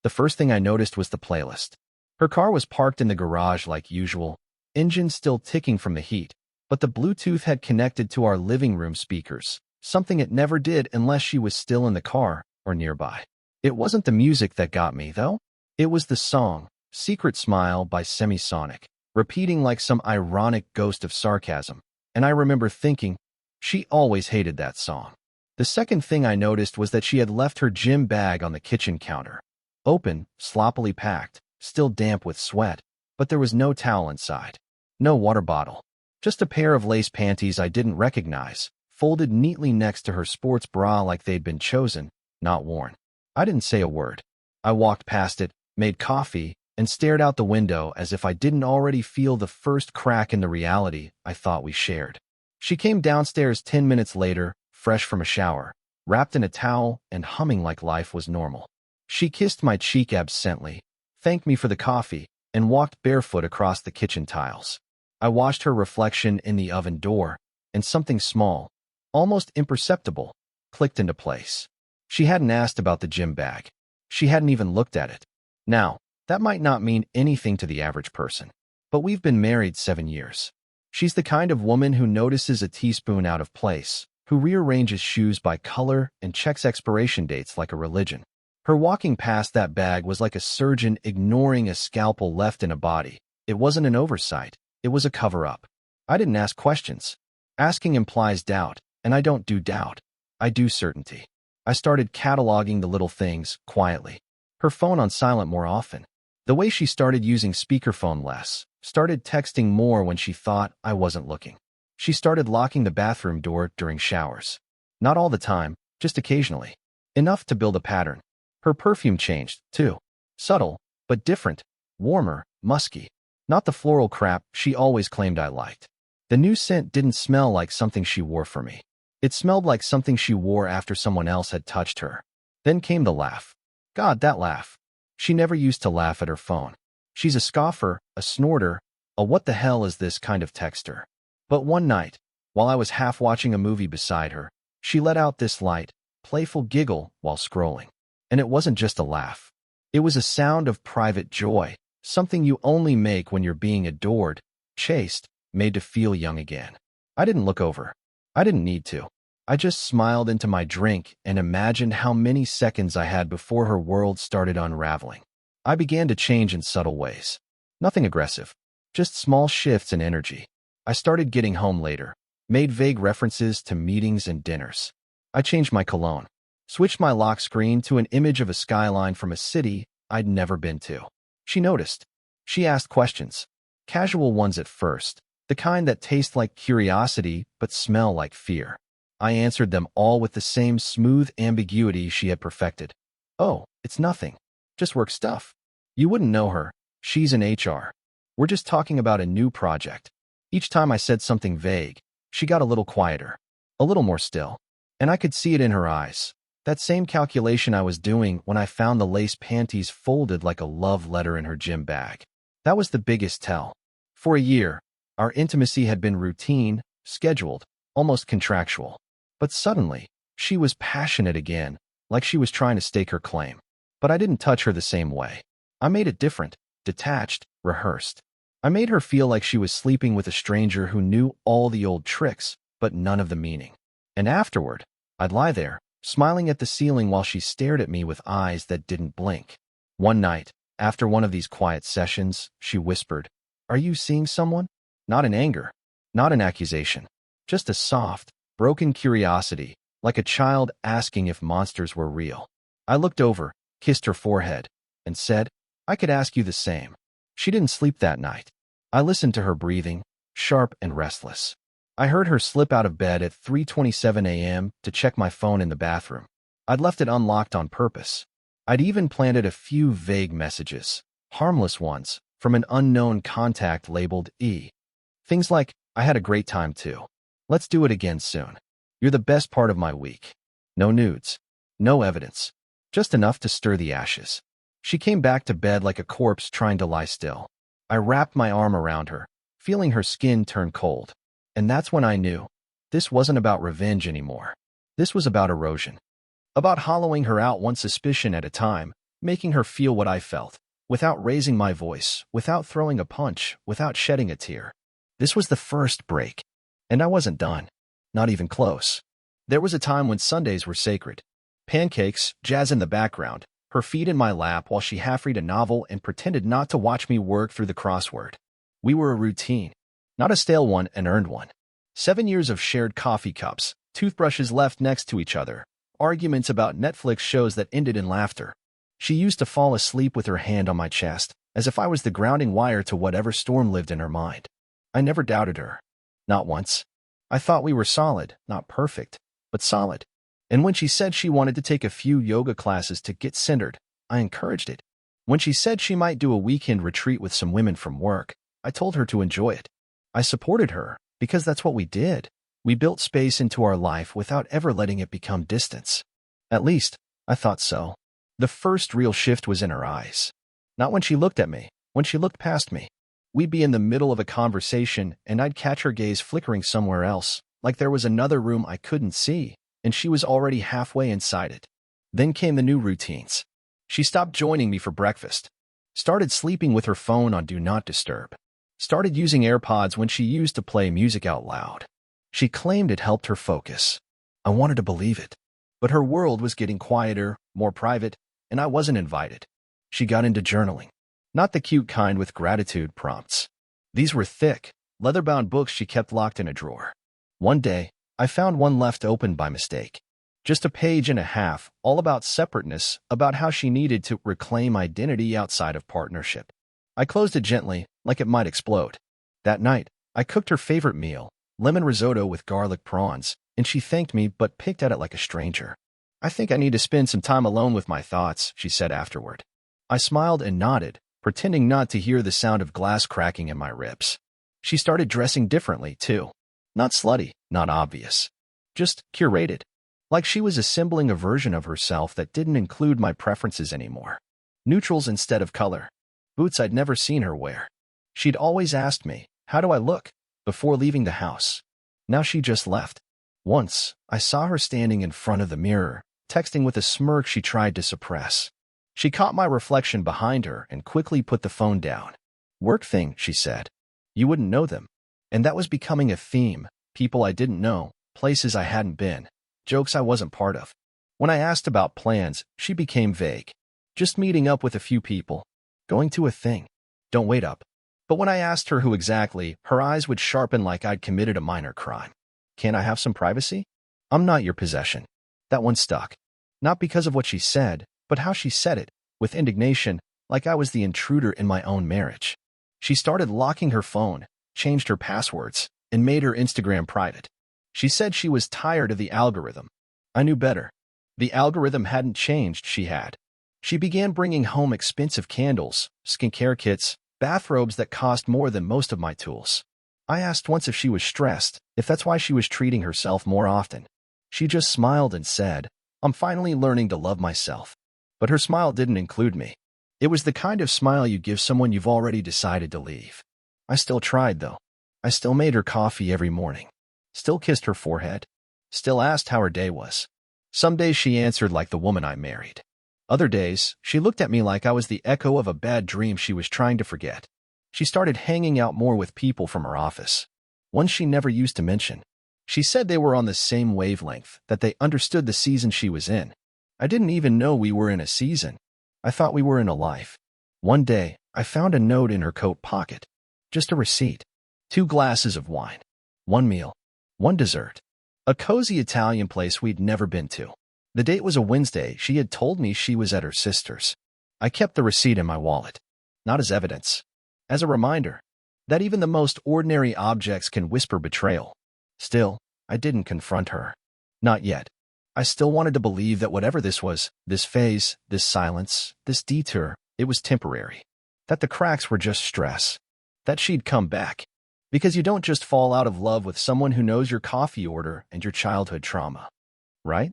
The first thing I noticed was the playlist. Her car was parked in the garage like usual, engine still ticking from the heat, but the Bluetooth had connected to our living room speakers, something it never did unless she was still in the car or nearby. It wasn't the music that got me, though. It was the song, Secret Smile by Semisonic, repeating like some ironic ghost of sarcasm, and I remember thinking, she always hated that song. The second thing I noticed was that she had left her gym bag on the kitchen counter. Open, sloppily packed, still damp with sweat, but there was no towel inside. No water bottle. Just a pair of lace panties I didn't recognize, folded neatly next to her sports bra like they'd been chosen, not worn. I didn't say a word. I walked past it, made coffee, and stared out the window as if I didn't already feel the first crack in the reality I thought we shared. She came downstairs 10 minutes later, fresh from a shower, wrapped in a towel and humming like life was normal. She kissed my cheek absently, thanked me for the coffee, and walked barefoot across the kitchen tiles. I watched her reflection in the oven door, and something small, almost imperceptible, clicked into place. She hadn't asked about the gym bag. She hadn't even looked at it. Now, that might not mean anything to the average person, but we've been married 7 years. She's the kind of woman who notices a teaspoon out of place, who rearranges shoes by color and checks expiration dates like a religion. Her walking past that bag was like a surgeon ignoring a scalpel left in a body. It wasn't an oversight. It was a cover-up. I didn't ask questions. Asking implies doubt, and I don't do doubt. I do certainty. I started cataloging the little things, quietly. Her phone on silent more often. The way she started using speakerphone less, started texting more when she thought I wasn't looking. She started locking the bathroom door during showers. Not all the time, just occasionally. Enough to build a pattern. Her perfume changed, too. Subtle, but different. Warmer, musky. Not the floral crap she always claimed I liked. The new scent didn't smell like something she wore for me. It smelled like something she wore after someone else had touched her. Then came the laugh. God, that laugh. She never used to laugh at her phone. She's a scoffer, a snorter, a what the hell is this kind of texter. But one night, while I was half watching a movie beside her, she let out this light, playful giggle while scrolling. And it wasn't just a laugh. It was a sound of private joy, something you only make when you're being adored, chased, made to feel young again. I didn't look over. I didn't need to. I just smiled into my drink and imagined how many seconds I had before her world started unraveling. I began to change in subtle ways. Nothing aggressive, just small shifts in energy. I started getting home later, made vague references to meetings and dinners. I changed my cologne, switched my lock screen to an image of a skyline from a city I'd never been to. She noticed. She asked questions. Casual ones at first, the kind that taste like curiosity but smell like fear. I answered them all with the same smooth ambiguity she had perfected. Oh, it's nothing. Just work stuff. You wouldn't know her. She's in HR. We're just talking about a new project. Each time I said something vague, she got a little quieter, a little more still, and I could see it in her eyes. That same calculation I was doing when I found the lace panties folded like a love letter in her gym bag. That was the biggest tell. For a year, our intimacy had been routine, scheduled, almost contractual. But suddenly, she was passionate again, like she was trying to stake her claim. But I didn't touch her the same way. I made it different, detached, rehearsed. I made her feel like she was sleeping with a stranger who knew all the old tricks, but none of the meaning. And afterward, I'd lie there, smiling at the ceiling while she stared at me with eyes that didn't blink. One night, after one of these quiet sessions, she whispered, "Are you seeing someone?" Not in anger, not in accusation, just a soft, broken curiosity, like a child asking if monsters were real. I looked over, kissed her forehead, and said, "I could ask you the same." She didn't sleep that night. I listened to her breathing, sharp and restless. I heard her slip out of bed at 3:27 a.m. to check my phone in the bathroom. I'd left it unlocked on purpose. I'd even planted a few vague messages, harmless ones, from an unknown contact labeled E. Things like, "I had a great time too. Let's do it again soon. You're the best part of my week." No nudes. No evidence. Just enough to stir the ashes. She came back to bed like a corpse trying to lie still. I wrapped my arm around her, feeling her skin turn cold. And that's when I knew. This wasn't about revenge anymore. This was about erosion. About hollowing her out one suspicion at a time, making her feel what I felt, without raising my voice, without throwing a punch, without shedding a tear. This was the first break, and I wasn't done. Not even close. There was a time when Sundays were sacred. Pancakes, jazz in the background, her feet in my lap while she half-read a novel and pretended not to watch me work through the crossword. We were a routine. Not a stale one, an earned one. 7 years of shared coffee cups, toothbrushes left next to each other, arguments about Netflix shows that ended in laughter. She used to fall asleep with her hand on my chest, as if I was the grounding wire to whatever storm lived in her mind. I never doubted her. Not once. I thought we were solid, not perfect, but solid. And when she said she wanted to take a few yoga classes to get centered, I encouraged it. When she said she might do a weekend retreat with some women from work, I told her to enjoy it. I supported her, because that's what we did. We built space into our life without ever letting it become distance. At least, I thought so. The first real shift was in her eyes. Not when she looked at me, when she looked past me. We'd be in the middle of a conversation, and I'd catch her gaze flickering somewhere else, like there was another room I couldn't see, and she was already halfway inside it. Then came the new routines. She stopped joining me for breakfast, started sleeping with her phone on Do Not Disturb, started using AirPods when she used to play music out loud. She claimed it helped her focus. I wanted to believe it. But her world was getting quieter, more private, and I wasn't invited. She got into journaling. Not the cute kind with gratitude prompts. These were thick, leather-bound books she kept locked in a drawer. One day, I found one left open by mistake. Just a page and a half, all about separateness, about how she needed to reclaim identity outside of partnership. I closed it gently, like it might explode. That night, I cooked her favorite meal, lemon risotto with garlic prawns, and she thanked me but picked at it like a stranger. I think I need to spend some time alone with my thoughts, she said afterward. I smiled and nodded, pretending not to hear the sound of glass cracking in my ribs. She started dressing differently, too. Not slutty, not obvious. Just curated. Like she was assembling a version of herself that didn't include my preferences anymore. Neutrals instead of color. Boots I'd never seen her wear. She'd always asked me, "How do I look?" before leaving the house. Now she just left. Once, I saw her standing in front of the mirror, texting with a smirk she tried to suppress. She caught my reflection behind her and quickly put the phone down. "Work thing," she said. "You wouldn't know them." And that was becoming a theme. People I didn't know, places I hadn't been, jokes I wasn't part of. When I asked about plans, she became vague. Just meeting up with a few people. Going to a thing. Don't wait up. But when I asked her who exactly, her eyes would sharpen like I'd committed a minor crime. "Can't I have some privacy?" "I'm not your possession." That one stuck. Not because of what she said, but how she said it, with indignation, like I was the intruder in my own marriage. She started locking her phone, changed her passwords, and made her Instagram private. She said she was tired of the algorithm. I knew better. The algorithm hadn't changed, she had. She began bringing home expensive candles, skincare kits, bathrobes that cost more than most of my tools. I asked once if she was stressed, if that's why she was treating herself more often. She just smiled and said, "I'm finally learning to love myself." But her smile didn't include me. It was the kind of smile you give someone you've already decided to leave. I still tried, though. I still made her coffee every morning. Still kissed her forehead. Still asked how her day was. Some days she answered like the woman I married. Other days, she looked at me like I was the echo of a bad dream she was trying to forget. She started hanging out more with people from her office. Ones she never used to mention. She said they were on the same wavelength, that they understood the season she was in. I didn't even know we were in a season. I thought we were in a life. One day, I found a note in her coat pocket. Just a receipt. 2 glasses of wine. 1 meal. 1 dessert. A cozy Italian place we'd never been to. The date was a Wednesday. She had told me she was at her sister's. I kept the receipt in my wallet. Not as evidence. As a reminder that even the most ordinary objects can whisper betrayal. Still, I didn't confront her. Not yet. I still wanted to believe that whatever this was, this phase, this silence, this detour, it was temporary. That the cracks were just stress. That she'd come back. Because you don't just fall out of love with someone who knows your coffee order and your childhood trauma. Right?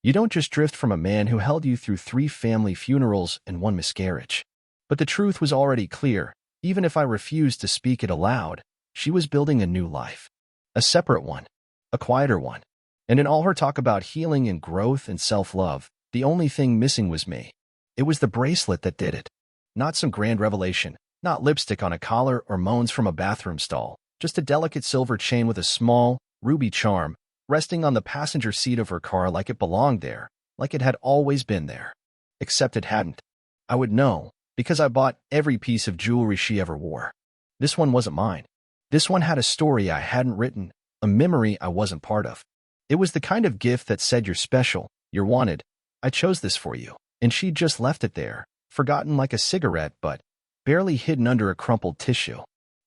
You don't just drift from a man who held you through 3 family funerals and 1 miscarriage. But the truth was already clear. Even if I refused to speak it aloud, she was building a new life. A separate one. A quieter one. And in all her talk about healing and growth and self-love, the only thing missing was me. It was the bracelet that did it. Not some grand revelation, not lipstick on a collar or moans from a bathroom stall, just a delicate silver chain with a small, ruby charm, resting on the passenger seat of her car like it belonged there, like it had always been there. Except it hadn't. I would know, because I bought every piece of jewelry she ever wore. This one wasn't mine. This one had a story I hadn't written, a memory I wasn't part of. It was the kind of gift that said you're special, you're wanted. I chose this for you. And she'd just left it there, forgotten like a cigarette, but barely hidden under a crumpled tissue.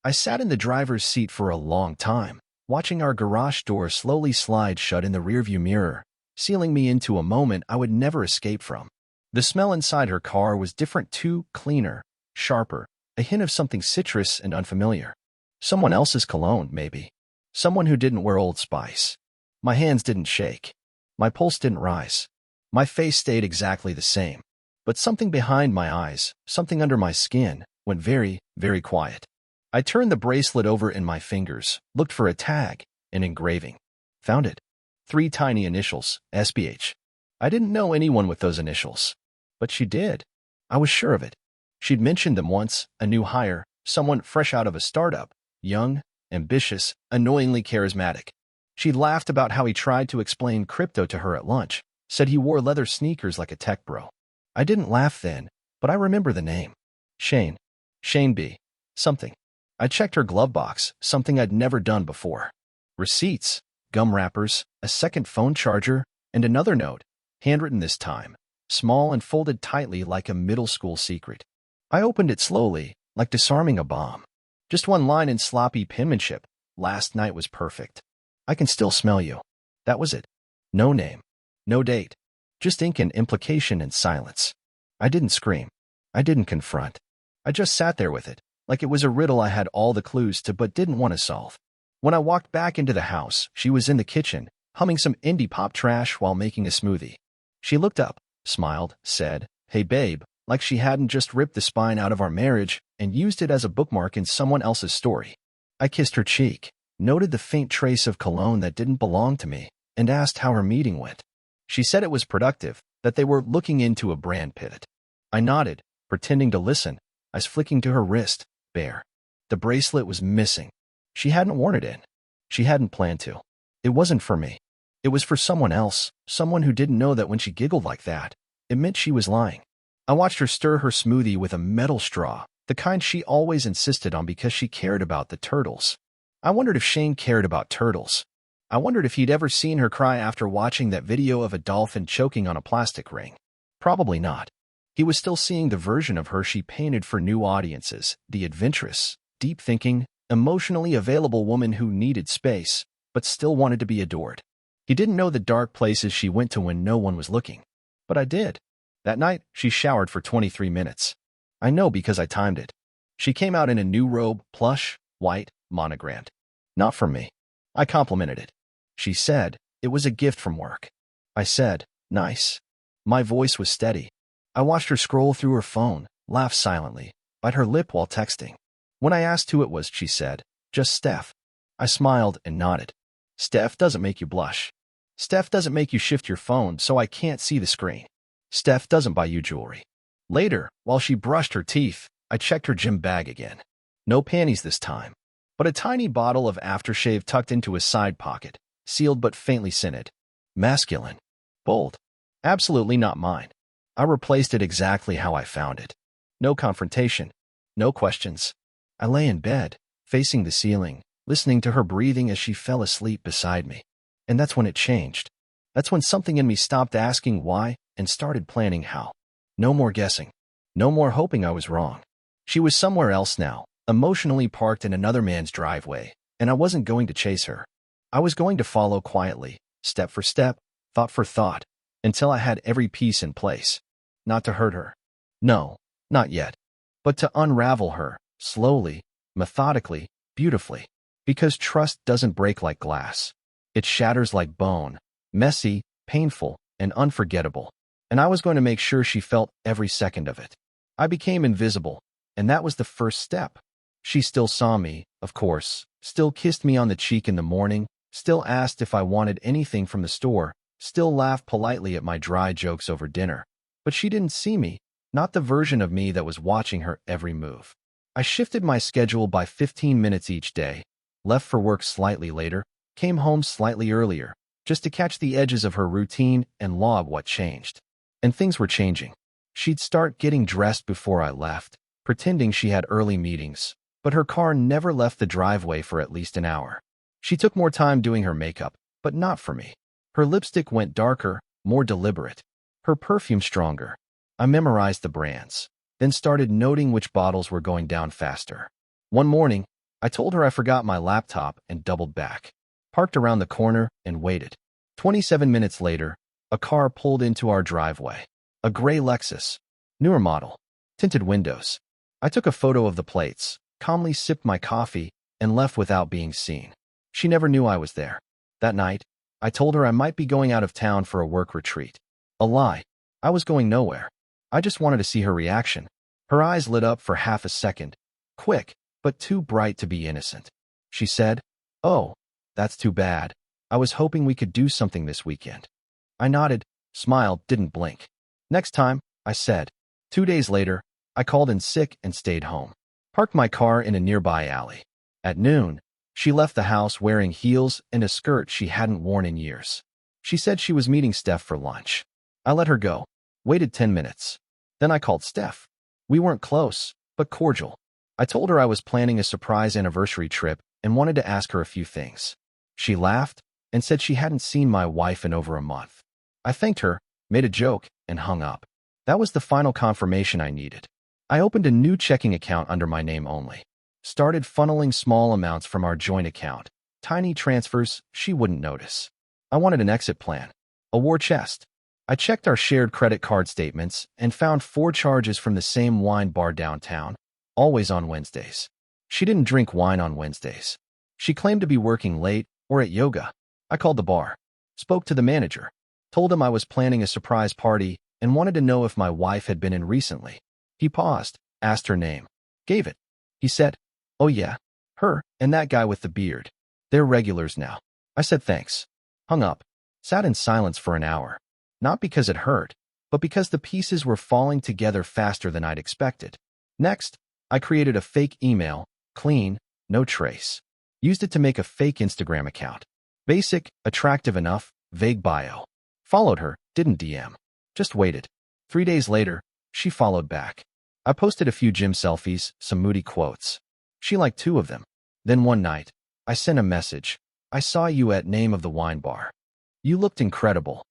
I sat in the driver's seat for a long time, watching our garage door slowly slide shut in the rearview mirror, sealing me into a moment I would never escape from. The smell inside her car was different too, cleaner, sharper, a hint of something citrus and unfamiliar. Someone else's cologne, maybe. Someone who didn't wear Old Spice. My hands didn't shake. My pulse didn't rise. My face stayed exactly the same. But something behind my eyes, something under my skin, went very, very quiet. I turned the bracelet over in my fingers, looked for a tag, an engraving. Found it. 3 tiny initials, SBH. I didn't know anyone with those initials. But she did. I was sure of it. She'd mentioned them once, a new hire, someone fresh out of a startup, young, ambitious, annoyingly charismatic. She'd laughed about how he tried to explain crypto to her at lunch, said he wore leather sneakers like a tech bro. I didn't laugh then, but I remember the name. Shane. Shane B. Something. I checked her glove box, something I'd never done before. Receipts, gum wrappers, a second phone charger, and another note, handwritten this time, small and folded tightly like a middle school secret. I opened it slowly, like disarming a bomb. Just one line in sloppy penmanship. Last night was perfect. I can still smell you. That was it. No name. No date. Just ink and implication and silence. I didn't scream. I didn't confront. I just sat there with it, like it was a riddle I had all the clues to but didn't want to solve. When I walked back into the house, she was in the kitchen, humming some indie pop trash while making a smoothie. She looked up, smiled, said, "Hey babe," like she hadn't just ripped the spine out of our marriage and used it as a bookmark in someone else's story. I kissed her cheek, noted the faint trace of cologne that didn't belong to me, and asked how her meeting went. She said it was productive, that they were looking into a brand pivot. I nodded, pretending to listen, eyes flicking to her wrist, bare. The bracelet was missing. She hadn't worn it in. She hadn't planned to. It wasn't for me. It was for someone else, someone who didn't know that when she giggled like that, it meant she was lying. I watched her stir her smoothie with a metal straw, the kind she always insisted on because she cared about the turtles. I wondered if Shane cared about turtles. I wondered if he'd ever seen her cry after watching that video of a dolphin choking on a plastic ring. Probably not. He was still seeing the version of her she painted for new audiences, the adventurous, deep-thinking, emotionally available woman who needed space, but still wanted to be adored. He didn't know the dark places she went to when no one was looking. But I did. That night, she showered for 23 minutes. I know because I timed it. She came out in a new robe, plush, white, monogrammed. Not for me. I complimented it. She said, it was a gift from work. I said, nice. My voice was steady. I watched her scroll through her phone, laugh silently, bite her lip while texting. When I asked who it was, she said, just Steph. I smiled and nodded. Steph doesn't make you blush. Steph doesn't make you shift your phone so I can't see the screen. Steph doesn't buy you jewelry. Later, while she brushed her teeth, I checked her gym bag again. No panties this time, but a tiny bottle of aftershave tucked into a side pocket, sealed but faintly scented. Masculine. Bold. Absolutely not mine. I replaced it exactly how I found it. No confrontation. No questions. I lay in bed, facing the ceiling, listening to her breathing as she fell asleep beside me. And that's when it changed. That's when something in me stopped asking why and started planning how. No more guessing. No more hoping I was wrong. She was somewhere else now, emotionally parked in another man's driveway, and I wasn't going to chase her. I was going to follow quietly, step for step, thought for thought, until I had every piece in place. Not to hurt her. No, not yet. But to unravel her, slowly, methodically, beautifully. Because trust doesn't break like glass. It shatters like bone, messy, painful, and unforgettable. And I was going to make sure she felt every second of it. I became invisible, and that was the first step. She still saw me, of course, still kissed me on the cheek in the morning, still asked if I wanted anything from the store, still laughed politely at my dry jokes over dinner. But she didn't see me, not the version of me that was watching her every move. I shifted my schedule by 15 minutes each day, left for work slightly later, came home slightly earlier, just to catch the edges of her routine and log what changed. And things were changing. She'd start getting dressed before I left, pretending she had early meetings, but her car never left the driveway for at least an hour. She took more time doing her makeup, but not for me. Her lipstick went darker, more deliberate. Her perfume stronger. I memorized the brands, then started noting which bottles were going down faster. One morning, I told her I forgot my laptop and doubled back, parked around the corner, and waited. 27 minutes later, a car pulled into our driveway. A gray Lexus. Newer model. Tinted windows. I took a photo of the plates, calmly sipped my coffee, and left without being seen. She never knew I was there. That night, I told her I might be going out of town for a work retreat. A lie. I was going nowhere. I just wanted to see her reaction. Her eyes lit up for half a second. Quick, but too bright to be innocent. She said, "Oh, that's too bad. I was hoping we could do something this weekend." I nodded, smiled, didn't blink. "Next time," I said. 2 days later, I called in sick and stayed home. Parked my car in a nearby alley. At noon, she left the house wearing heels and a skirt she hadn't worn in years. She said she was meeting Steph for lunch. I let her go. Waited 10 minutes. Then I called Steph. We weren't close, but cordial. I told her I was planning a surprise anniversary trip and wanted to ask her a few things. She laughed and said she hadn't seen my wife in over a month. I thanked her, made a joke, and hung up. That was the final confirmation I needed. I opened a new checking account under my name only. Started funneling small amounts from our joint account. Tiny transfers she wouldn't notice. I wanted an exit plan. A war chest. I checked our shared credit card statements and found 4 charges from the same wine bar downtown, always on Wednesdays. She didn't drink wine on Wednesdays. She claimed to be working late or at yoga. I called the bar. Spoke to the manager. Told him I was planning a surprise party and wanted to know if my wife had been in recently. He paused, asked her name. Gave it. He said, "Oh yeah, her and that guy with the beard. They're regulars now." I said thanks. Hung up. Sat in silence for an hour. Not because it hurt, but because the pieces were falling together faster than I'd expected. Next, I created a fake email, clean, no trace. Used it to make a fake Instagram account. Basic, attractive enough, vague bio. Followed her, didn't DM. Just waited. 3 days later, she followed back. I posted a few gym selfies, some moody quotes. She liked 2 of them. Then one night, I sent a message. "I saw you at name of the wine bar. You looked incredible."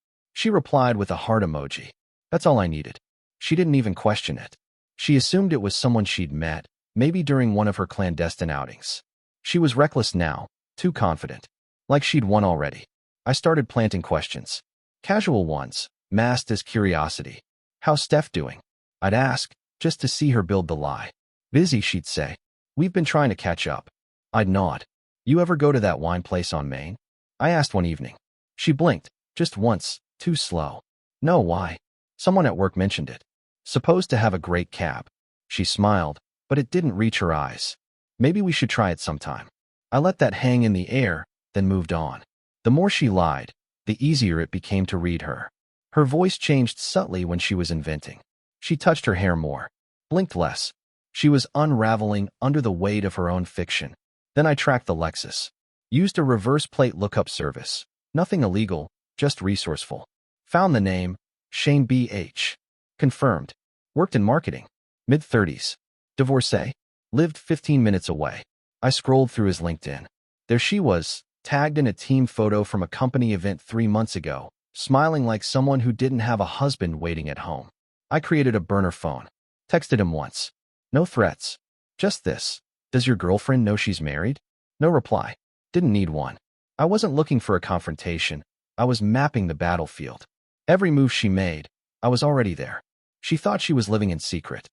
She replied with a heart emoji. That's all I needed. She didn't even question it. She assumed it was someone she'd met, maybe during one of her clandestine outings. She was reckless now, too confident. Like she'd won already. I started planting questions. Casual ones, masked as curiosity. "How's Steph doing?" I'd ask, just to see her build the lie. "Busy," she'd say. "We've been trying to catch up." I'd nod. "You ever go to that wine place on Main?" I asked one evening. She blinked, just once, too slow. "No, why?" "Someone at work mentioned it. Supposed to have a great cab." She smiled, but it didn't reach her eyes. "Maybe we should try it sometime." I let that hang in the air, then moved on. The more she lied, the easier it became to read her. Her voice changed subtly when she was inventing. She touched her hair more, blinked less. She was unraveling under the weight of her own fiction. Then I tracked the Lexus. Used a reverse plate lookup service. Nothing illegal, just resourceful. Found the name, Shane B.H. Confirmed. Worked in marketing. Mid-30s. Divorcee. Lived 15 minutes away. I scrolled through his LinkedIn. There she was, tagged in a team photo from a company event 3 months ago, smiling like someone who didn't have a husband waiting at home. I created a burner phone. Texted him once. No threats. Just this. "Does your girlfriend know she's married?" No reply. Didn't need one. I wasn't looking for a confrontation. I was mapping the battlefield. Every move she made, I was already there. She thought she was living in secret.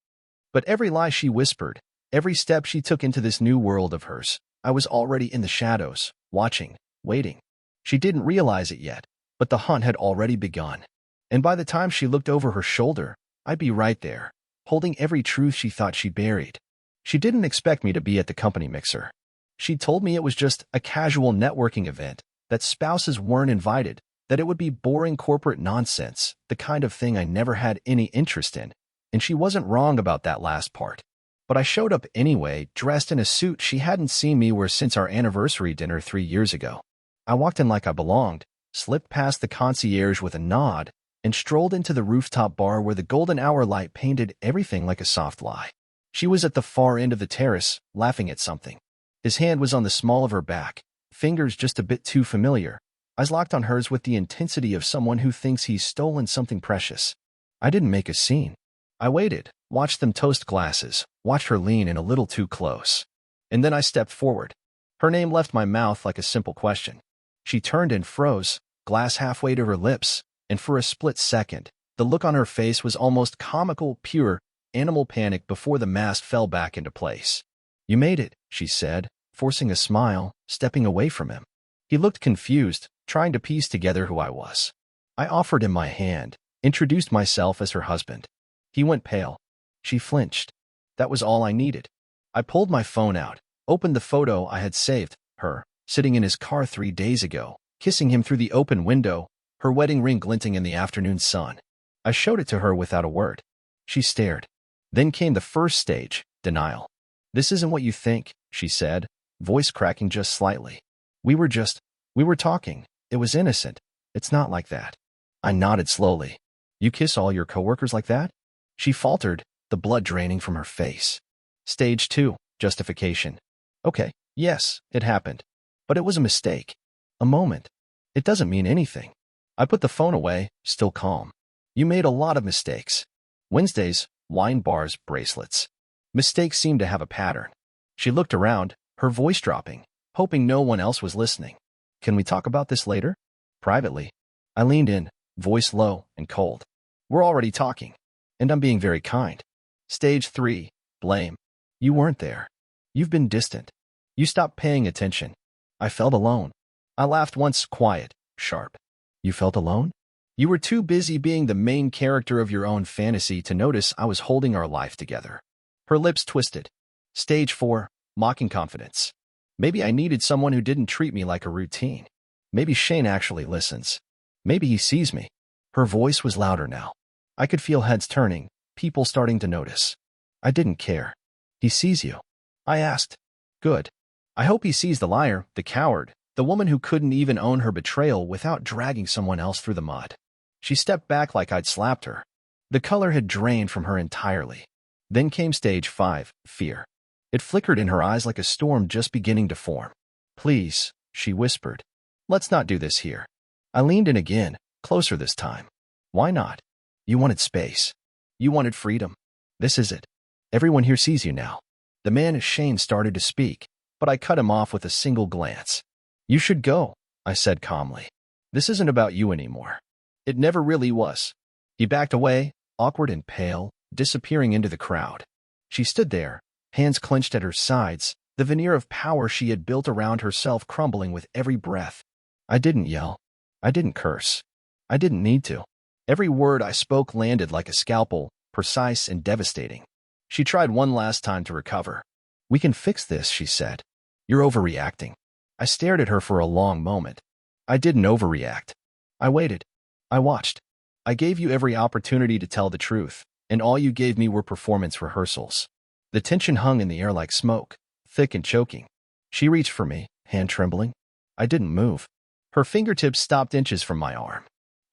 But every lie she whispered, every step she took into this new world of hers, I was already in the shadows, watching, waiting. She didn't realize it yet, but the hunt had already begun. And by the time she looked over her shoulder, I'd be right there, holding every truth she thought she'd buried. She didn't expect me to be at the company mixer. She told me it was just a casual networking event, that spouses weren't invited, that it would be boring corporate nonsense, the kind of thing I never had any interest in. And she wasn't wrong about that last part. But I showed up anyway, dressed in a suit she hadn't seen me wear since our anniversary dinner 3 years ago. I walked in like I belonged, slipped past the concierge with a nod, and strolled into the rooftop bar where the golden hour light painted everything like a soft lie. She was at the far end of the terrace, laughing at something. His hand was on the small of her back, fingers just a bit too familiar, eyes locked on hers with the intensity of someone who thinks he's stolen something precious. I didn't make a scene. I waited, watched them toast glasses, watched her lean in a little too close. And then I stepped forward. Her name left my mouth like a simple question. She turned and froze, glass halfway to her lips, and for a split second, the look on her face was almost comical, pure, animal panic before the mask fell back into place. "You made it," she said, forcing a smile, stepping away from him. He looked confused, trying to piece together who I was. I offered him my hand, introduced myself as her husband. He went pale. She flinched. That was all I needed. I pulled my phone out, opened the photo I had saved, her, sitting in his car 3 days ago, kissing him through the open window, her wedding ring glinting in the afternoon sun. I showed it to her without a word. She stared. Then came the first stage, denial. "This isn't what you think," she said, voice cracking just slightly. We were talking. It was innocent. It's not like that." I nodded slowly. "You kiss all your coworkers like that?" She faltered, the blood draining from her face. Stage 2, justification. "Okay, yes, it happened. But it was a mistake. A moment. It doesn't mean anything." I put the phone away, still calm. "You made a lot of mistakes. Wednesdays, wine bars, bracelets." Mistakes seemed to have a pattern. She looked around, her voice dropping, hoping no one else was listening. "Can we talk about this later? Privately?" I leaned in, voice low and cold. "We're already talking. And I'm being very kind." Stage 3, blame. "You weren't there. You've been distant. You stopped paying attention." I felt alone. I laughed once, quiet, sharp. "You felt alone? You were too busy being the main character of your own fantasy to notice I was holding our life together." Her lips twisted. Stage 4, mocking confidence. "Maybe I needed someone who didn't treat me like a routine. Maybe Shane actually listens. Maybe he sees me." Her voice was louder now. I could feel heads turning, people starting to notice. I didn't care. "He sees you?" I asked. "Good. I hope he sees the liar, the coward, the woman who couldn't even own her betrayal without dragging someone else through the mud." She stepped back like I'd slapped her. The color had drained from her entirely. Then came stage 5, fear. It flickered in her eyes like a storm just beginning to form. "Please," she whispered. "Let's not do this here." I leaned in again, closer this time. "Why not? You wanted space. You wanted freedom. This is it. Everyone here sees you now." The man Shane started to speak, but I cut him off with a single glance. "You should go," I said calmly. "This isn't about you anymore. It never really was." He backed away, awkward and pale, disappearing into the crowd. She stood there, hands clenched at her sides, the veneer of power she had built around herself crumbling with every breath. I didn't yell. I didn't curse. I didn't need to. Every word I spoke landed like a scalpel, precise and devastating. She tried one last time to recover. "We can fix this," she said. "You're overreacting." I stared at her for a long moment. I didn't overreact. I waited. I watched. I gave you every opportunity to tell the truth, and all you gave me were performance rehearsals. The tension hung in the air like smoke, thick and choking. She reached for me, hand trembling. I didn't move. Her fingertips stopped inches from my arm.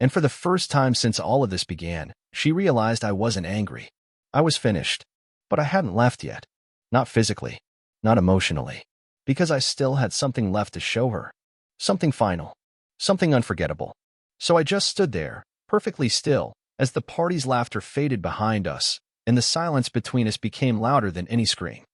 And for the first time since all of this began, she realized I wasn't angry. I was finished. But I hadn't left yet. Not physically. Not emotionally. Because I still had something left to show her. Something final. Something unforgettable. So I just stood there, perfectly still, as the party's laughter faded behind us, and the silence between us became louder than any scream.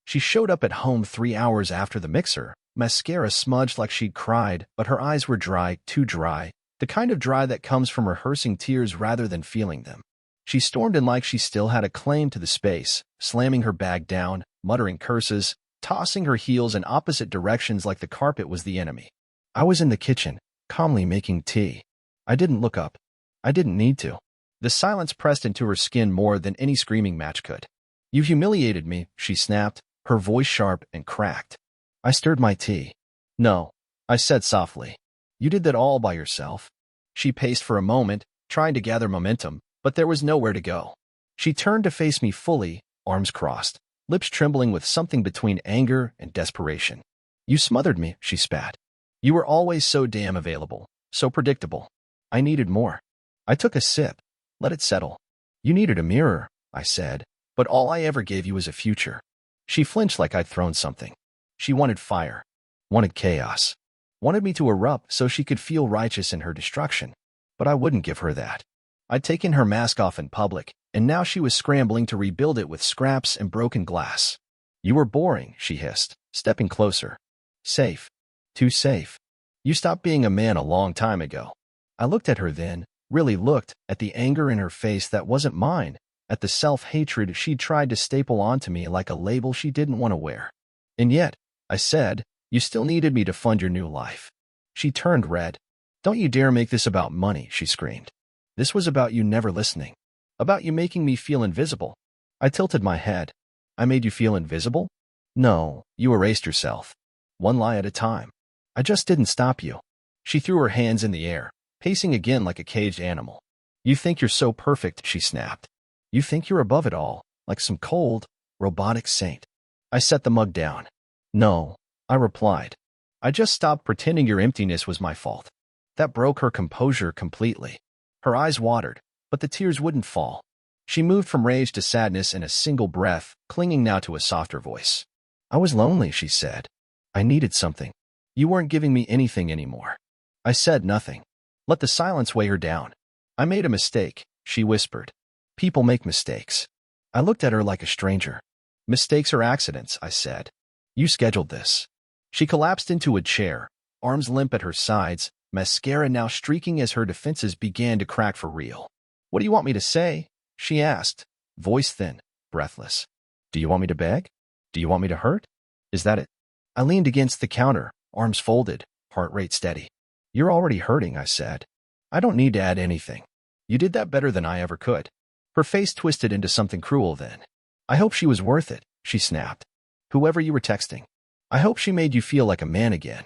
She showed up at home 3 hours after the mixer, mascara smudged like she'd cried, but her eyes were dry, too dry, the kind of dry that comes from rehearsing tears rather than feeling them. She stormed in like she still had a claim to the space, slamming her bag down, muttering curses, tossing her heels in opposite directions like the carpet was the enemy. I was in the kitchen, calmly making tea. I didn't look up. I didn't need to. The silence pressed into her skin more than any screaming match could. "You humiliated me," she snapped, her voice sharp and cracked. I stirred my tea. "No," I said softly. "You did that all by yourself." She paced for a moment, trying to gather momentum, but there was nowhere to go. She turned to face me fully, arms crossed, lips trembling with something between anger and desperation. You smothered me, she spat. You were always so damn available, so predictable. I needed more. I took a sip, let it settle. You needed a mirror, I said, but all I ever gave you was a future. She flinched like I'd thrown something. She wanted fire, wanted chaos, wanted me to erupt so she could feel righteous in her destruction. But I wouldn't give her that. I'd taken her mask off in public, and now she was scrambling to rebuild it with scraps and broken glass. You were boring, she hissed, stepping closer. Safe. Too safe. You stopped being a man a long time ago. I looked at her then, really looked, at the anger in her face that wasn't mine, at the self-hatred she'd tried to staple onto me like a label she didn't want to wear. And yet, I said, you still needed me to fund your new life. She turned red. Don't you dare make this about money, she screamed. This was about you never listening. About you making me feel invisible. I tilted my head. I made you feel invisible? No, you erased yourself. One lie at a time. I just didn't stop you. She threw her hands in the air, pacing again like a caged animal. You think you're so perfect, she snapped. You think you're above it all, like some cold, robotic saint. I set the mug down. No, I replied. I just stopped pretending your emptiness was my fault. That broke her composure completely. Her eyes watered, but the tears wouldn't fall. She moved from rage to sadness in a single breath, clinging now to a softer voice. I was lonely, she said. I needed something. You weren't giving me anything anymore. I said nothing. Let the silence weigh her down. I made a mistake, she whispered. People make mistakes. I looked at her like a stranger. Mistakes are accidents, I said. You scheduled this. She collapsed into a chair, arms limp at her sides, mascara now streaking as her defenses began to crack for real. What do you want me to say? She asked, voice thin, breathless. Do you want me to beg? Do you want me to hurt? Is that it? I leaned against the counter, arms folded, heart rate steady. You're already hurting, I said. I don't need to add anything. You did that better than I ever could. Her face twisted into something cruel then. I hope she was worth it, she snapped. Whoever you were texting. I hope she made you feel like a man again.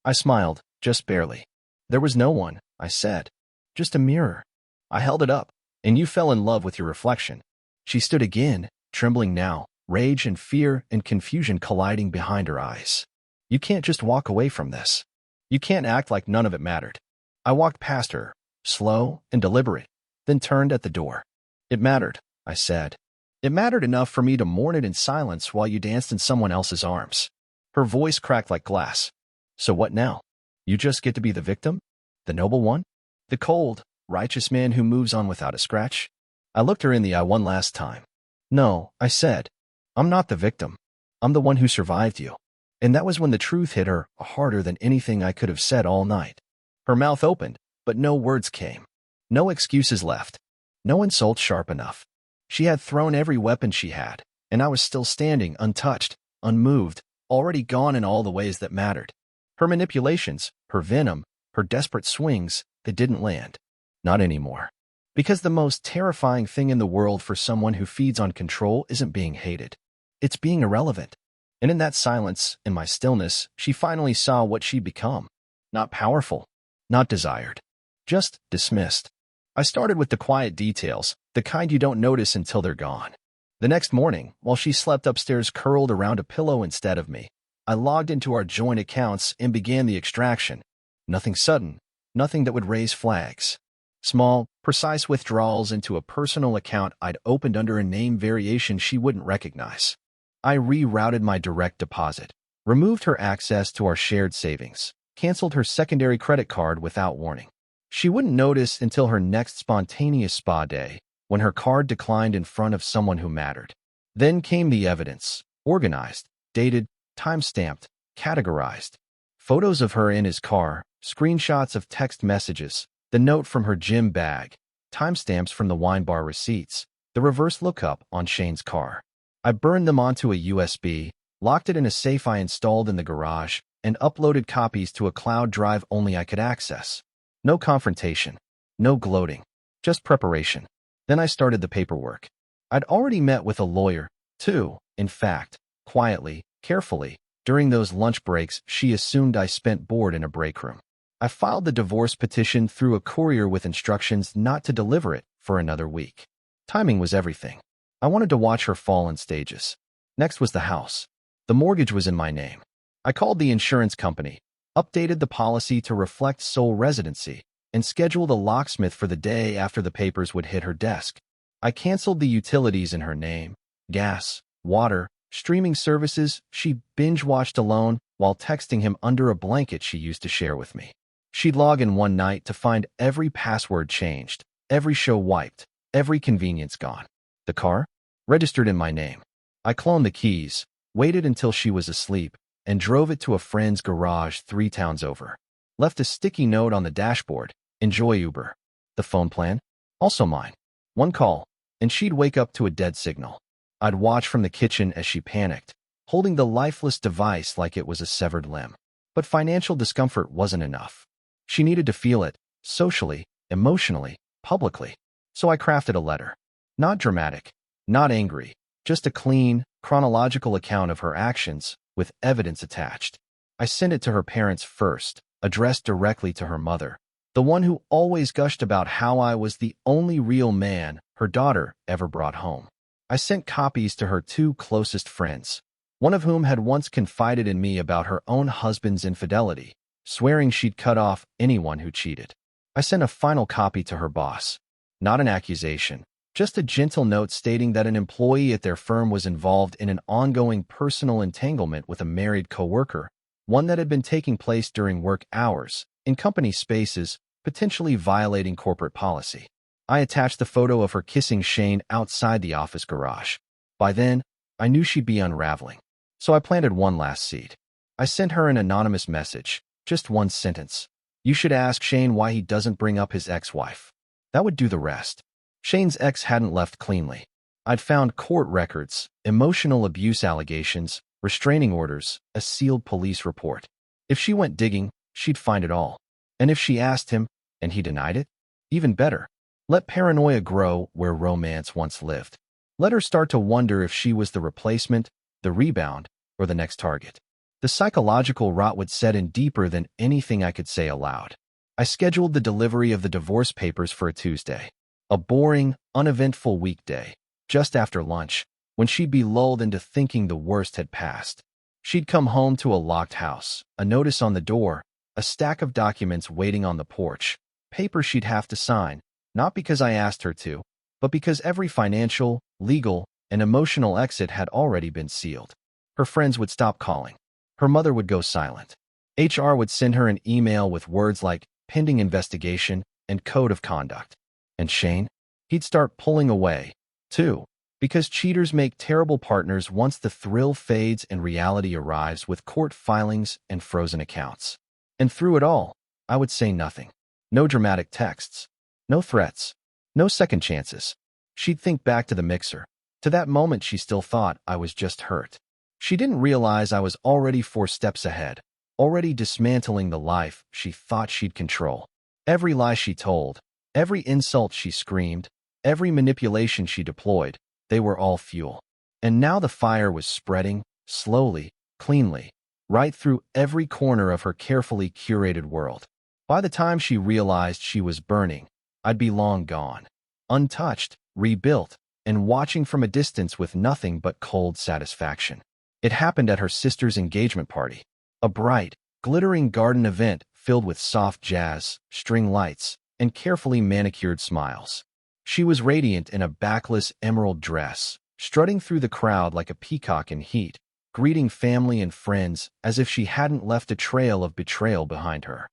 I smiled, just barely. There was no one, I said. Just a mirror. I held it up, and you fell in love with your reflection. She stood again, trembling now, rage and fear and confusion colliding behind her eyes. You can't just walk away from this. You can't act like none of it mattered. I walked past her, slow and deliberate, then turned at the door. It mattered, I said. It mattered enough for me to mourn it in silence while you danced in someone else's arms. Her voice cracked like glass. So what now? You just get to be the victim? The noble one? The cold, righteous man who moves on without a scratch? I looked her in the eye one last time. No, I said. I'm not the victim. I'm the one who survived you. And that was when the truth hit her harder than anything I could have said all night. Her mouth opened, but no words came. No excuses left. No insults sharp enough. She had thrown every weapon she had, and I was still standing, untouched, unmoved, already gone in all the ways that mattered. Her manipulations, her venom, her desperate swings, they didn't land. Not anymore. Because the most terrifying thing in the world for someone who feeds on control isn't being hated. It's being irrelevant. And in that silence, in my stillness, she finally saw what she'd become. Not powerful, not desired, just dismissed. I started with the quiet details, the kind you don't notice until they're gone. The next morning, while she slept upstairs curled around a pillow instead of me, I logged into our joint accounts and began the extraction. Nothing sudden, nothing that would raise flags. Small, precise withdrawals into a personal account I'd opened under a name variation she wouldn't recognize. I rerouted my direct deposit, removed her access to our shared savings, canceled her secondary credit card without warning. She wouldn't notice until her next spontaneous spa day, when her card declined in front of someone who mattered. Then came the evidence, organized, dated, time-stamped, categorized. Photos of her in his car, screenshots of text messages, the note from her gym bag, timestamps from the wine bar receipts, the reverse lookup on Shane's car. I burned them onto a USB, locked it in a safe I installed in the garage, and uploaded copies to a cloud drive only I could access. No confrontation, no gloating, just preparation. Then I started the paperwork. I'd already met with a lawyer, too, in fact, quietly, carefully. During those lunch breaks, she assumed I spent bored in a break room. I filed the divorce petition through a courier with instructions not to deliver it for another week. Timing was everything. I wanted to watch her fall in stages. Next was the house. The mortgage was in my name. I called the insurance company, updated the policy to reflect sole residency, and scheduled a locksmith for the day after the papers would hit her desk. I canceled the utilities in her name, gas, water, streaming services she binge-watched alone while texting him under a blanket she used to share with me. She'd log in one night to find every password changed, every show wiped, every convenience gone. The car? Registered in my name. I cloned the keys, waited until she was asleep, and drove it to a friend's garage 3 towns over. Left a sticky note on the dashboard, "Enjoy Uber." The phone plan? Also mine. 1 call, and she'd wake up to a dead signal. I'd watch from the kitchen as she panicked, holding the lifeless device like it was a severed limb. But financial discomfort wasn't enough. She needed to feel it, socially, emotionally, publicly. So I crafted a letter. Not dramatic, not angry, just a clean, chronological account of her actions, with evidence attached. I sent it to her parents first, addressed directly to her mother, the one who always gushed about how I was the only real man her daughter ever brought home. I sent copies to her 2 closest friends, one of whom had once confided in me about her own husband's infidelity, swearing she'd cut off anyone who cheated. I sent a final copy to her boss. Not an accusation, just a gentle note stating that an employee at their firm was involved in an ongoing personal entanglement with a married coworker, one that had been taking place during work hours, in company spaces, potentially violating corporate policy. I attached the photo of her kissing Shane outside the office garage. By then, I knew she'd be unraveling. So I planted one last seed. I sent her an anonymous message, just 1 sentence. "You should ask Shane why he doesn't bring up his ex-wife." That would do the rest. Shane's ex hadn't left cleanly. I'd found court records, emotional abuse allegations, restraining orders, a sealed police report. If she went digging, she'd find it all. And if she asked him, and he denied it? Even better. Let paranoia grow where romance once lived. Let her start to wonder if she was the replacement, the rebound, or the next target. The psychological rot would set in deeper than anything I could say aloud. I scheduled the delivery of the divorce papers for a Tuesday. A boring, uneventful weekday, just after lunch, when she'd be lulled into thinking the worst had passed. She'd come home to a locked house, a notice on the door, a stack of documents waiting on the porch, papers she'd have to sign, not because I asked her to, but because every financial, legal, and emotional exit had already been sealed. Her friends would stop calling. Her mother would go silent. HR would send her an email with words like pending investigation and code of conduct. And Shane? He'd start pulling away, too, because cheaters make terrible partners once the thrill fades and reality arrives with court filings and frozen accounts. And through it all, I would say nothing. No dramatic texts. No threats. No second chances. She'd think back to the mixer, to that moment she still thought I was just hurt. She didn't realize I was already 4 steps ahead, already dismantling the life she thought she'd control. Every lie she told, every insult she screamed, every manipulation she deployed, they were all fuel. And now the fire was spreading, slowly, cleanly, right through every corner of her carefully curated world. By the time she realized she was burning, I'd be long gone, untouched, rebuilt, and watching from a distance with nothing but cold satisfaction. It happened at her sister's engagement party, a bright, glittering garden event filled with soft jazz, string lights, and carefully manicured smiles. She was radiant in a backless emerald dress, strutting through the crowd like a peacock in heat, greeting family and friends as if she hadn't left a trail of betrayal behind her.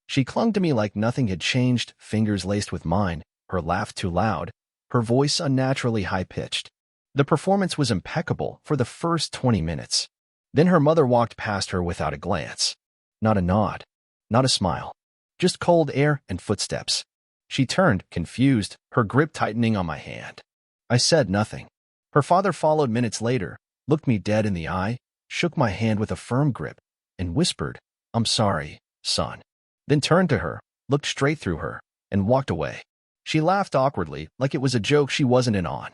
She clung to me like nothing had changed, fingers laced with mine, her laugh too loud, her voice unnaturally high-pitched. The performance was impeccable for the first 20 minutes. Then her mother walked past her without a glance. Not a nod, not a smile, just cold air and footsteps. She turned, confused, her grip tightening on my hand. I said nothing. Her father followed minutes later, looked me dead in the eye, shook my hand with a firm grip, and whispered, "I'm sorry, son." Then turned to her, looked straight through her, and walked away. She laughed awkwardly, like it was a joke she wasn't in on.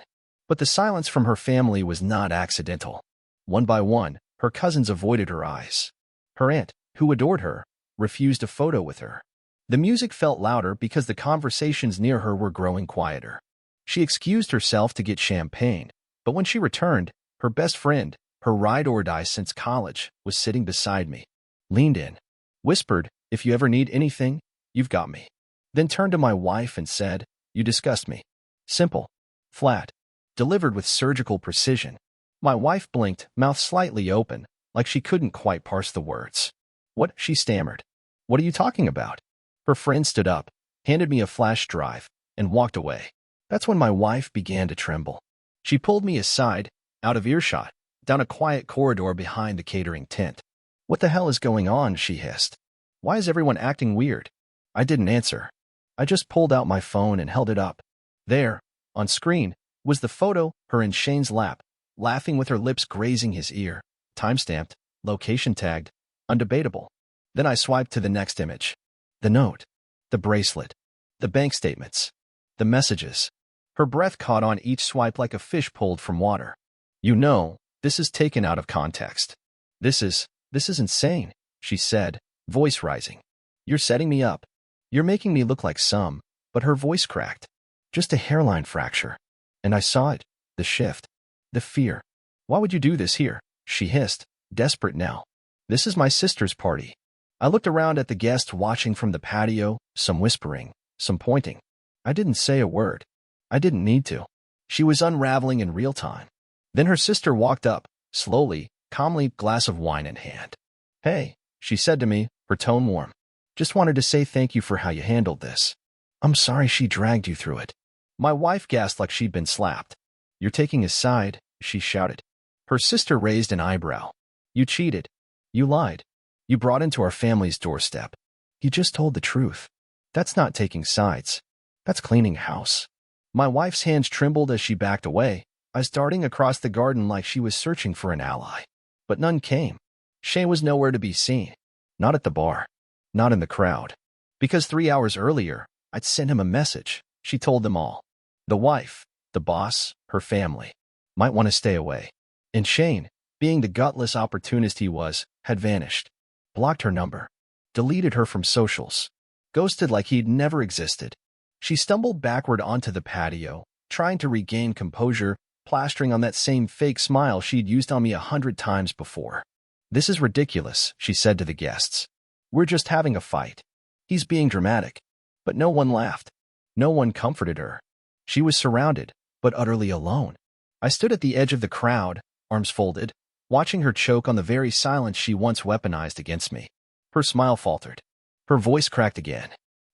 But the silence from her family was not accidental. One by one, her cousins avoided her eyes. Her aunt, who adored her, refused a photo with her. The music felt louder because the conversations near her were growing quieter. She excused herself to get champagne, but when she returned, her best friend, her ride-or-die since college, was sitting beside me. Leaned in, whispered, "If you ever need anything, you've got me." Then turned to my wife and said, "You disgust me." Simple, flat, delivered with surgical precision. My wife blinked, mouth slightly open, like she couldn't quite parse the words. "What?" she stammered. "What are you talking about?" Her friend stood up, handed me a flash drive, and walked away. That's when my wife began to tremble. She pulled me aside, out of earshot, down a quiet corridor behind the catering tent. "What the hell is going on?" she hissed. "Why is everyone acting weird?" I didn't answer. I just pulled out my phone and held it up. There, on screen, was the photo, her in Shane's lap, laughing with her lips grazing his ear, time-stamped, location tagged, undebatable. Then I swiped to the next image. The note, the bracelet, the bank statements, the messages. Her breath caught on each swipe like a fish pulled from water. "You know, this is taken out of context. This is insane," she said, voice rising. "You're setting me up. You're making me look like some," but her voice cracked. "Just a hairline fracture." And I saw it, the shift, the fear. "Why would you do this here?" she hissed, desperate now. "This is my sister's party." I looked around at the guests watching from the patio, some whispering, some pointing. I didn't say a word. I didn't need to. She was unraveling in real time. Then her sister walked up, slowly, calmly, glass of wine in hand. "Hey," she said to me, her tone warm. "Just wanted to say thank you for how you handled this." "I'm sorry she dragged you through it." My wife gasped like she'd been slapped. "You're taking a side," she shouted. Her sister raised an eyebrow. "You cheated. You lied. You brought into our family's doorstep. You just told the truth. That's not taking sides. That's cleaning house." My wife's hands trembled as she backed away, eyes darting across the garden like she was searching for an ally. But none came. Shane was nowhere to be seen. Not at the bar. Not in the crowd. Because 3 hours earlier, I'd sent him a message. She told them all. The wife, the boss, her family, might want to stay away. And Shane, being the gutless opportunist he was, had vanished. Blocked her number. Deleted her from socials. Ghosted like he'd never existed. She stumbled backward onto the patio, trying to regain composure, plastering on that same fake smile she'd used on me 100 times before. "This is ridiculous," she said to the guests. "We're just having a fight. He's being dramatic." But no one laughed. No one comforted her. She was surrounded, but utterly alone. I stood at the edge of the crowd, arms folded, watching her choke on the very silence she once weaponized against me. Her smile faltered. Her voice cracked again.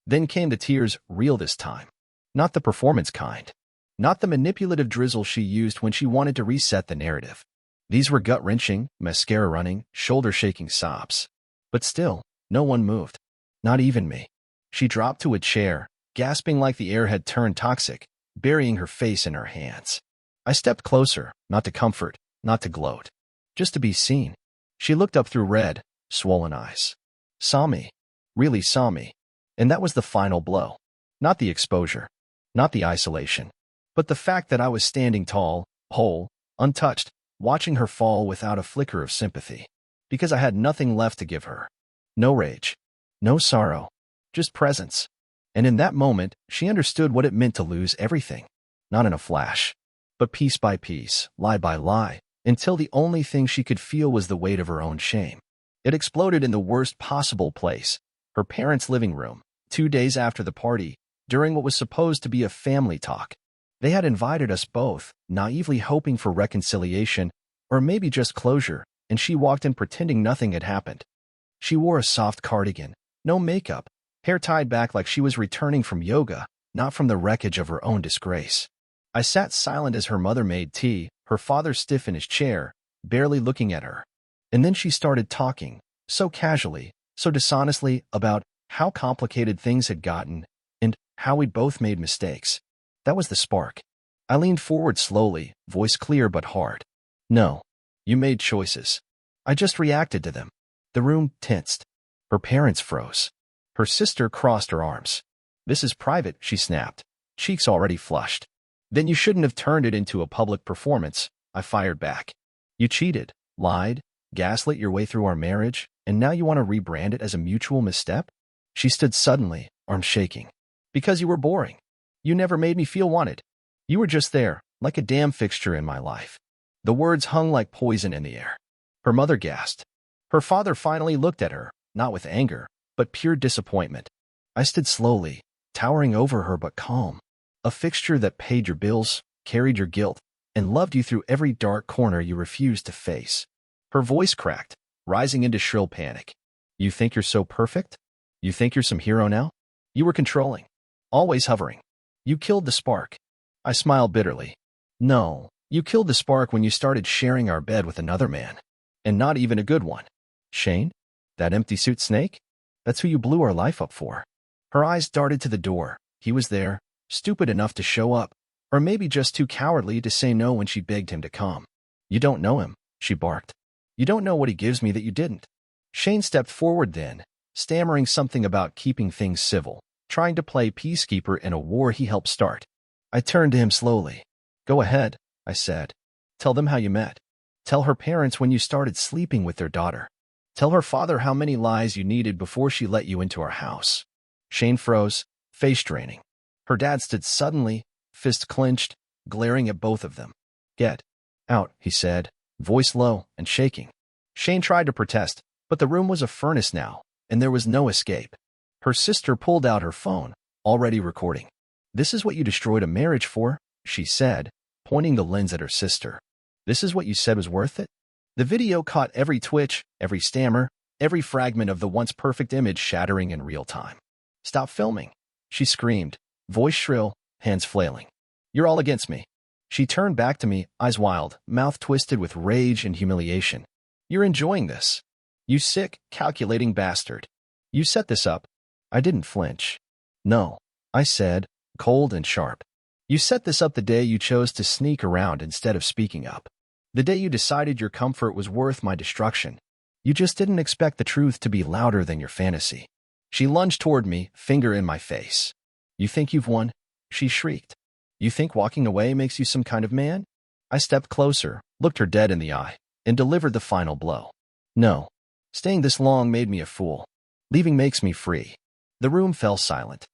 Then came the tears, real this time. Not the performance kind. Not the manipulative drizzle she used when she wanted to reset the narrative. These were gut-wrenching, mascara-running, shoulder-shaking sobs. But still, no one moved. Not even me. She dropped to a chair, gasping like the air had turned toxic, burying her face in her hands. I stepped closer, not to comfort, not to gloat. Just to be seen. She looked up through red, swollen eyes. Saw me. Really saw me. And that was the final blow. Not the exposure. Not the isolation. But the fact that I was standing tall, whole, untouched, watching her fall without a flicker of sympathy. Because I had nothing left to give her. No rage. No sorrow. Just presence. And in that moment, she understood what it meant to lose everything. Not in a flash. But piece by piece, lie by lie, until the only thing she could feel was the weight of her own shame. It exploded in the worst possible place. Her parents' living room. 2 days after the party, during what was supposed to be a family talk. They had invited us both, naively hoping for reconciliation, or maybe just closure, and she walked in pretending nothing had happened. She wore a soft cardigan, no makeup, hair tied back like she was returning from yoga, not from the wreckage of her own disgrace. I sat silent as her mother made tea, her father stiff in his chair, barely looking at her. And then she started talking, so casually, so dishonestly, about how complicated things had gotten, and how we'd both made mistakes. That was the spark. I leaned forward slowly, voice clear but hard. "No. You made choices. I just reacted to them." The room tensed. Her parents froze. Her sister crossed her arms. "This is private," she snapped, cheeks already flushed. "Then you shouldn't have turned it into a public performance," I fired back. "You cheated, lied, gaslit your way through our marriage, and now you want to rebrand it as a mutual misstep?" She stood suddenly, arms shaking. "Because you were boring. You never made me feel wanted. You were just there, like a damn fixture in my life." The words hung like poison in the air. Her mother gasped. Her father finally looked at her, not with anger, but pure disappointment. I stood slowly, towering over her but calm. A fixture that paid your bills, carried your guilt, and loved you through every dark corner you refused to face. Her voice cracked, rising into shrill panic. "You think you're so perfect? You think you're some hero now? You were controlling, always hovering. You killed the spark." I smiled bitterly. "No, you killed the spark when you started sharing our bed with another man. And not even a good one. Shane? That empty suit snake? That's who you blew our life up for." Her eyes darted to the door. He was there, stupid enough to show up, or maybe just too cowardly to say no when she begged him to come. "You don't know him," she barked. "You don't know what he gives me that you didn't." Shane stepped forward then, stammering something about keeping things civil, trying to play peacekeeper in a war he helped start. I turned to him slowly. "Go ahead," I said. "Tell them how you met. Tell her parents when you started sleeping with their daughter. Tell her father how many lies you needed before she let you into our house." Shane froze, face draining. Her dad stood suddenly, fist clenched, glaring at both of them. "Get out," he said, voice low and shaking. Shane tried to protest, but the room was a furnace now, and there was no escape. Her sister pulled out her phone, already recording. "This is what you destroyed a marriage for," she said, pointing the lens at her sister. "This is what you said was worth it?" The video caught every twitch, every stammer, every fragment of the once perfect image shattering in real time. "Stop filming," she screamed, voice shrill, hands flailing. "You're all against me." She turned back to me, eyes wild, mouth twisted with rage and humiliation. "You're enjoying this. You sick, calculating bastard. You set this up." I didn't flinch. "No," I said, cold and sharp. "You set this up the day you chose to sneak around instead of speaking up. The day you decided your comfort was worth my destruction. You just didn't expect the truth to be louder than your fantasy." She lunged toward me, finger in my face. "You think you've won?" she shrieked. "You think walking away makes you some kind of man?" I stepped closer, looked her dead in the eye, and delivered the final blow. "No. Staying this long made me a fool. Leaving makes me free." The room fell silent.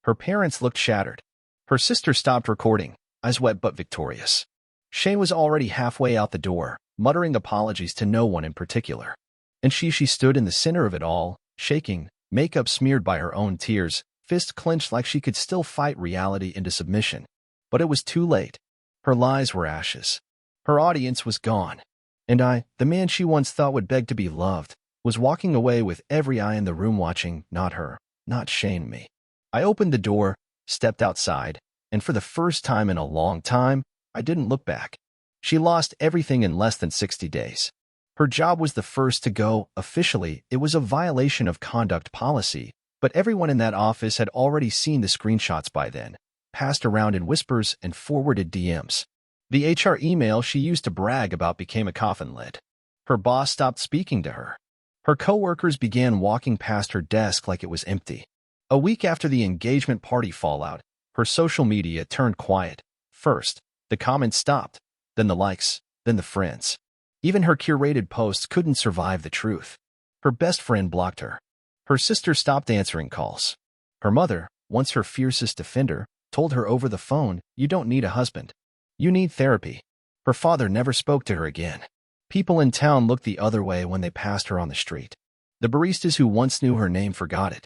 Her parents looked shattered. Her sister stopped recording, eyes wet but victorious. Shane was already halfway out the door, muttering apologies to no one in particular. And she stood in the center of it all, shaking, makeup smeared by her own tears, fist clenched like she could still fight reality into submission. But it was too late. Her lies were ashes. Her audience was gone. And I, the man she once thought would beg to be loved, was walking away with every eye in the room watching, not her, not Shane, me. I opened the door, stepped outside, and for the first time in a long time, I didn't look back. She lost everything in less than 60 days. Her job was the first to go. Officially, it was a violation of conduct policy, but everyone in that office had already seen the screenshots by then, passed around in whispers and forwarded DMs. The HR email she used to brag about became a coffin lid. Her boss stopped speaking to her. Her coworkers began walking past her desk like it was empty. A week after the engagement party fallout, her social media turned quiet. First, the comments stopped, then the likes, then the friends. Even her curated posts couldn't survive the truth. Her best friend blocked her. Her sister stopped answering calls. Her mother, once her fiercest defender, told her over the phone, "You don't need a husband. You need therapy." Her father never spoke to her again. People in town looked the other way when they passed her on the street. The baristas who once knew her name forgot it.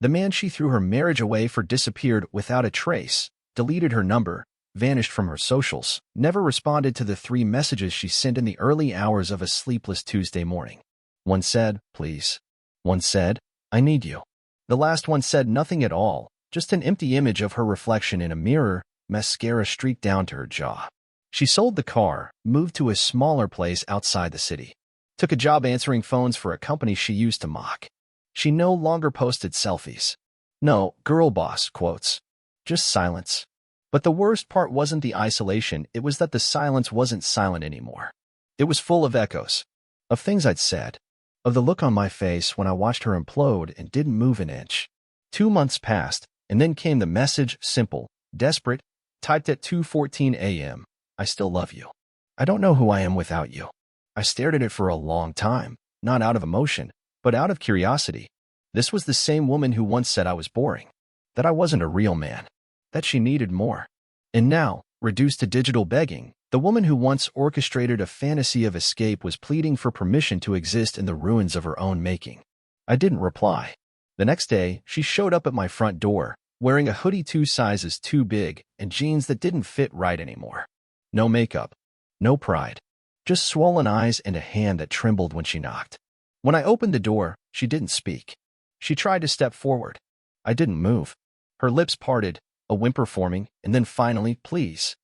The man she threw her marriage away for disappeared without a trace, deleted her number, vanished from her socials, never responded to the 3 messages she sent in the early hours of a sleepless Tuesday morning. One said, "Please." One said, "I need you." The last one said nothing at all, just an empty image of her reflection in a mirror, mascara streaked down to her jaw. She sold the car, moved to a smaller place outside the city, took a job answering phones for a company she used to mock. She no longer posted selfies. No girl boss quotes. Just silence. But the worst part wasn't the isolation, it was that the silence wasn't silent anymore. It was full of echoes. Of things I'd said. Of the look on my face when I watched her implode and didn't move an inch. 2 months passed, and then came the message, simple, desperate, typed at 2:14 a.m. "I still love you. I don't know who I am without you." I stared at it for a long time, not out of emotion, but out of curiosity. This was the same woman who once said I was boring, that I wasn't a real man, that she needed more. And now, Reduced to digital begging, the woman who once orchestrated a fantasy of escape was pleading for permission to exist in the ruins of her own making. I didn't reply. The next day, she showed up at my front door, wearing a hoodie 2 sizes too big and jeans that didn't fit right anymore. No makeup, no pride, just swollen eyes and a hand that trembled when she knocked. When I opened the door, she didn't speak. She tried to step forward. I didn't move. Her lips parted, a whimper forming, and then finally, please.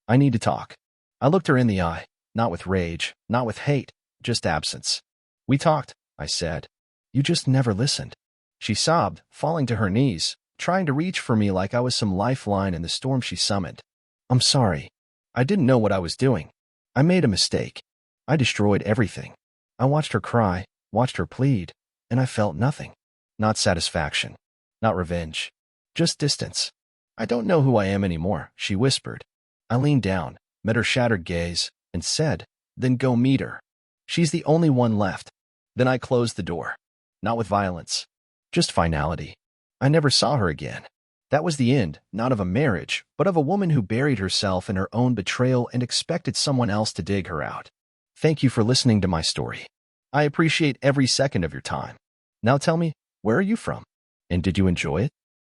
I need to talk. I looked her in the eye, not with rage, not with hate, just absence. We talked, I said. You just never listened. She sobbed, falling to her knees, trying to reach for me like I was some lifeline in the storm she summoned. I'm sorry. I didn't know what I was doing. I made a mistake. I destroyed everything. I watched her cry, watched her plead, and I felt nothing. Not satisfaction. Not revenge. Just distance. I don't know who I am anymore, she whispered. I leaned down, met her shattered gaze, and said, then go meet her. She's the only one left. Then I closed the door. Not with violence. Just finality. I never saw her again. That was the end, not of a marriage, but of a woman who buried herself in her own betrayal and expected someone else to dig her out. Thank you for listening to my story. I appreciate every second of your time. Now tell me, where are you from? And did you enjoy it?